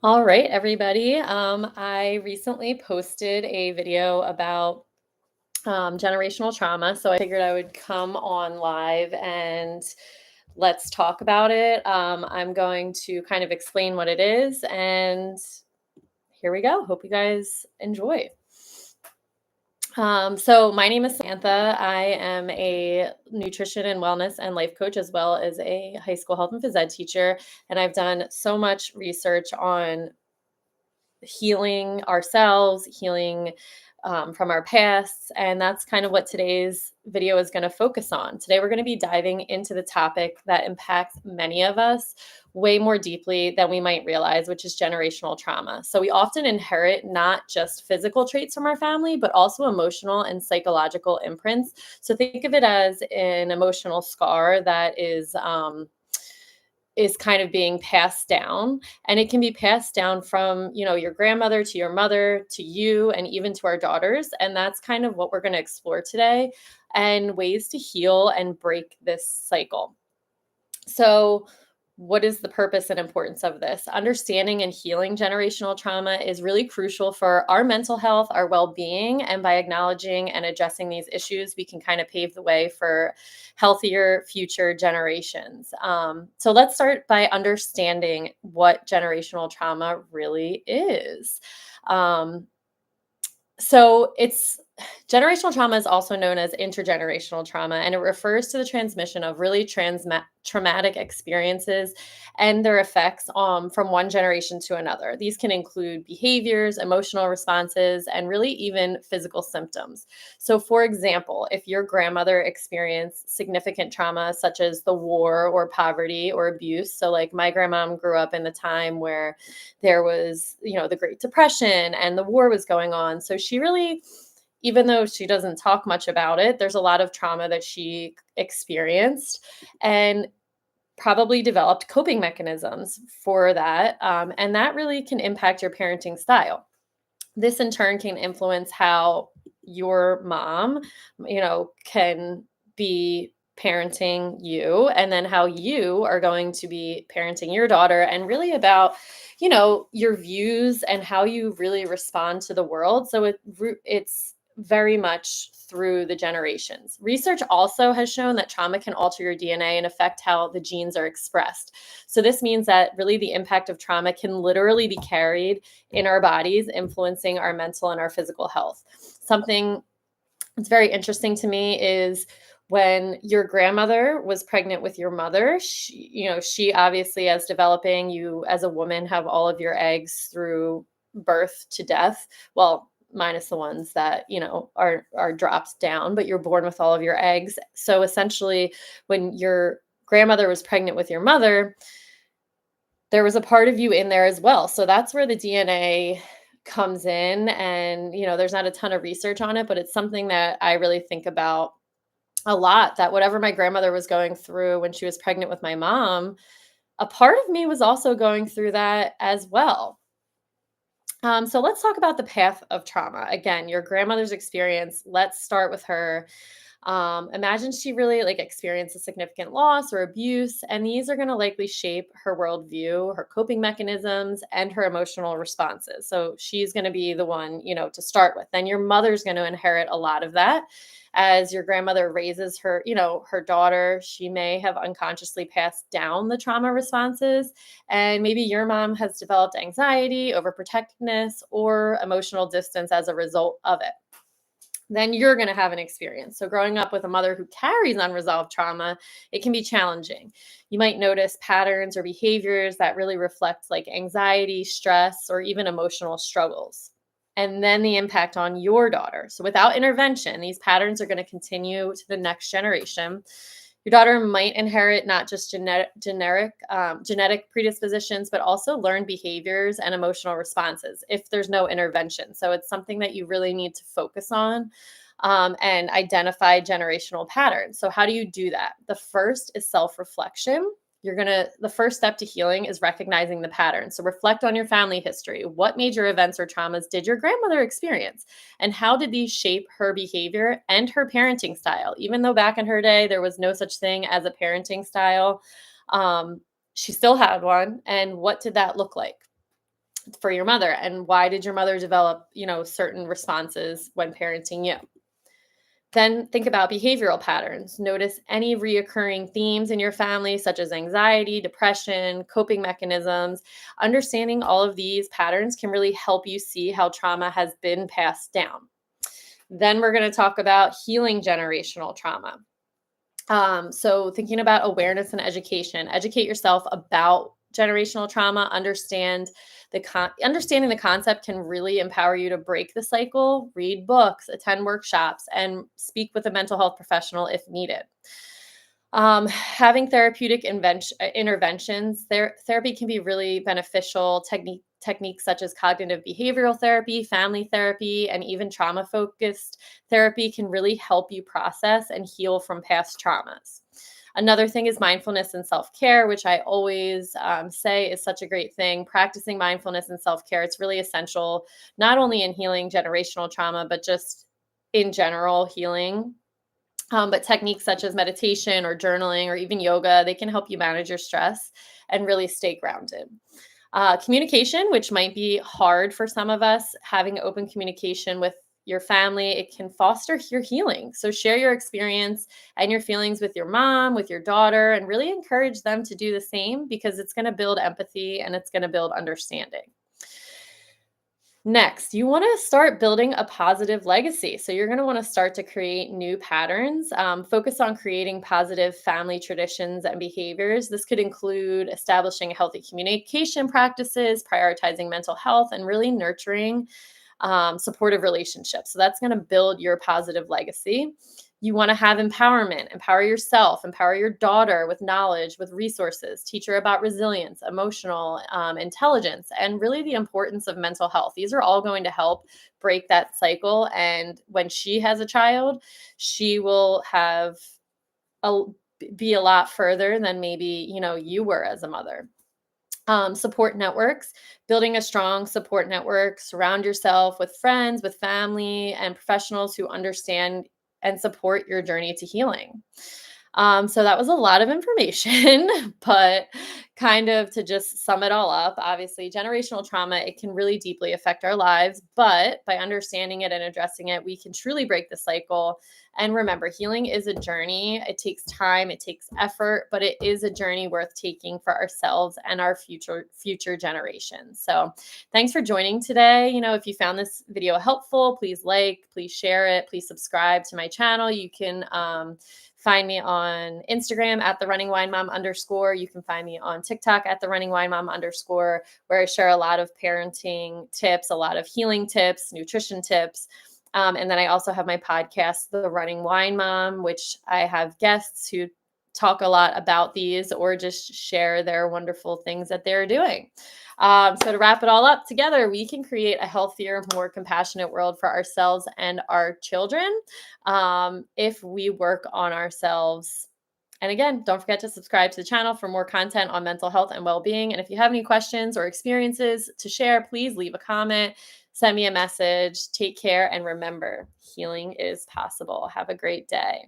All right, everybody. I recently posted a video about generational trauma, so I figured I would come on live and let's talk about it. I'm going to kind of explain what it is, and here we go. Hope you guys enjoy. So my name is Samantha. I am a nutrition and wellness and life coach, as well as a high school health and phys ed teacher. And I've done so much research on healing ourselves, healing from our pasts. And that's kind of what today's video is going to focus on. Today, we're going to be diving into the topic that impacts many of us way more deeply than we might realize, which is generational trauma. So, we often inherit not just physical traits from our family, but also emotional and psychological imprints. So, think of it as an emotional scar that is kind of being passed down, and it can be passed down from your grandmother to your mother to you and even to our daughters. And that's kind of what we're going to explore today, and ways to heal and break this cycle. So, what is the purpose and importance of this? Understanding and healing generational trauma is really crucial for our mental health, our well being. And by acknowledging and addressing these issues, we can kind of pave the way for healthier future generations. So, let's start by understanding what generational trauma really is. Um, it's generational trauma is also known as intergenerational trauma, and it refers to the transmission of really traumatic experiences and their effects from one generation to another. These can include behaviors, emotional responses, and really even physical symptoms. So, for example, if your grandmother experienced significant trauma, such as the war or poverty or abuse, so like my grandma grew up in the time where there was, the Great Depression and the war was going on. So she really, even though she doesn't talk much about it, there's a lot of trauma that she experienced and probably developed coping mechanisms for that. And that really can impact your parenting style. This in turn can influence how your mom, can be parenting you, and then how you are going to be parenting your daughter, and really about your views and how you really respond to the world. So it's very much through the generations. Research also has shown that trauma can alter your DNA and affect how the genes are expressed. So this means that really the impact of trauma can literally be carried in our bodies, influencing our mental and our physical health. Something that's very interesting to me is when your grandmother was pregnant with your mother, she obviously, as developing, you as a woman have all of your eggs through birth to death. Well, minus the ones that, are dropped down, but you're born with all of your eggs. So essentially, when your grandmother was pregnant with your mother, there was a part of you in there as well. So that's where the DNA comes in. And, there's not a ton of research on it, but it's something that I really think about a lot, that whatever my grandmother was going through when she was pregnant with my mom, a part of me was also going through that as well. So let's talk about the path of trauma. Again, your grandmother's experience. Let's start with her. Imagine she really experienced a significant loss or abuse, and these are going to likely shape her worldview, her coping mechanisms, and her emotional responses. So she's going to be the one, to start with. Then your mother's going to inherit a lot of that. As your grandmother raises her, her daughter, she may have unconsciously passed down the trauma responses. And maybe your mom has developed anxiety, overprotectiveness, or emotional distance as a result of it. Then you're going to have an experience. So, growing up with a mother who carries unresolved trauma, it can be challenging. You might notice patterns or behaviors that really reflect anxiety, stress, or even emotional struggles. And then the impact on your daughter. So, without intervention, these patterns are going to continue to the next generation. Your daughter might inherit not just genetic predispositions, but also learned behaviors and emotional responses if there's no intervention. So it's something that you really need to focus on, and identify generational patterns. So how do you do that? The first is self-reflection. The first step to healing is recognizing the pattern. So reflect on your family history. What major events or traumas did your grandmother experience? And how did these shape her behavior and her parenting style? Even though back in her day, there was no such thing as a parenting style, she still had one. And what did that look like? for your mother, and why did your mother develop, certain responses when parenting you? Then think about behavioral patterns. Notice any reoccurring themes in your family, such as anxiety, depression, coping mechanisms. Understanding all of these patterns can really help you see how trauma has been passed down. Then we're going to talk about healing generational trauma. So thinking about awareness and education, educate yourself about generational trauma, understanding the concept can really empower you to break the cycle, read books, attend workshops, and speak with a mental health professional if needed. Having therapeutic interventions, therapy can be really beneficial. Techniques such as cognitive behavioral therapy, family therapy, and even trauma focused therapy can really help you process and heal from past traumas. Another thing is mindfulness and self care, which I always say is such a great thing. Practicing mindfulness and self care, it's really essential, not only in healing generational trauma, but just in general healing. But techniques such as meditation or journaling or even yoga, they can help you manage your stress and really stay grounded. Communication, which might be hard for some of us, having open communication with your family, it can foster your healing. So share your experience and your feelings with your mom, with your daughter, and really encourage them to do the same, because it's going to build empathy and it's going to build understanding. Next, you want to start building a positive legacy. So, you're going to want to start to create new patterns. Focus on creating positive family traditions and behaviors. This could include establishing healthy communication practices, prioritizing mental health, and really nurturing supportive relationships. So, that's going to build your positive legacy. You want to have empowerment, empower yourself, empower your daughter with knowledge, with resources, teach her about resilience, emotional intelligence, and really the importance of mental health. These are all going to help break that cycle. And when she has a child, she will have a, be a lot further than maybe, you were as a mother. Support networks, building a strong support network, surround yourself with friends, with family, and professionals who understand and support your journey to healing. So that was a lot of information, but kind of to just sum it all up, obviously, generational trauma, it can really deeply affect our lives, but by understanding it and addressing it, we can truly break the cycle. And remember, healing is a journey. It takes time, it takes effort, but it is a journey worth taking for ourselves and our future generations. So thanks for joining today. If you found this video helpful, please please share it, please subscribe to my channel. You can find me on Instagram at the running wine mom _. You can find me on TikTok at the running wine mom _, where I share a lot of parenting tips, a lot of healing tips, nutrition tips. And then I also have my podcast, The Running Wine Mom, which I have guests who talk a lot about these or just share their wonderful things that they're doing. So to wrap it all up together, we can create a healthier, more compassionate world for ourselves and our children if we work on ourselves. And again, don't forget to subscribe to the channel for more content on mental health and well-being. And if you have any questions or experiences to share, please leave a comment, send me a message. Take care, and remember, healing is possible. Have a great day.